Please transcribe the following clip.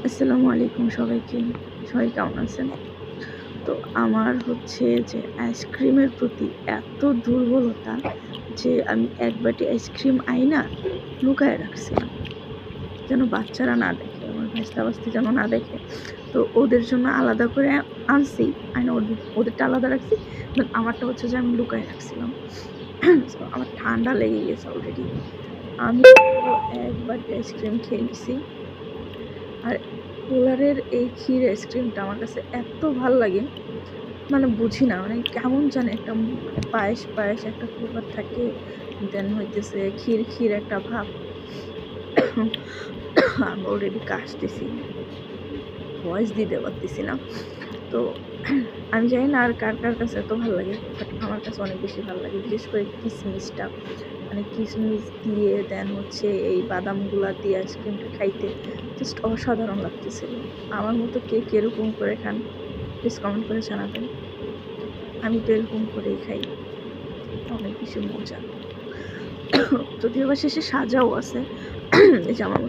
আসসালামু আলাইকুম সবাইকে। সবাই কেমন আছেন? তো আমার হচ্ছে যে আইসক্রিমের প্রতি এত দুর্বলতা যে আমি এক বাটি আইসক্রিম আইনা লুকায়ে রাখছিলাম। যেন বাচ্চারা না দেখে, আমার ভাইস্তা-ভাস্তি যেন না দেখে। তো ওদের জন্য আলাদা করে আনছি, আইনা ওদেরটা আলাদা রাখছি। বাট আমারটা হচ্ছে যে আমি লুকায়ে রাখছিলাম। সো আমার ঠান্ডা লেগে গেছে অলরেডি। আমি পুরো এক বাটি আইসক্রিম খেয়ে নিছি। আর পোলারের এই ক্ষীর আইসক্রিমটা আমার কাছে এত ভাল লাগে, মানে বুঝি না, মানে কেমন জানি একটা মানে পায়েস পায়েস একটা ফ্লেভার থাকে, দেন হইতেছে ক্ষীর ক্ষীর একটা ভাব। আমি অলরেডি কাশতেছি, ভয়েস দিতে পারতেছি না। তো আমি জানি না আর কার কার কাছে এত ভালো লাগে, বাট আমার কাছে অনেক বেশি ভালো লাগে, বিশেষ করে কিশমিশটা, মানে কিশমিশ দিয়ে দেন হচ্ছে এই বাদামগুলা দিয়ে আইসক্রিমটা খাইতে জাস্ট অসাধারণ লাগতেছিল। আমার মতো কে কীরকম করে খান প্লিজ কমেন্ট করে জানাবেন। আমি তো এরকম করেই খাই, অনেক বেশি মজা। যদিও বা শেষে সাজাও আছে, এই যে আমার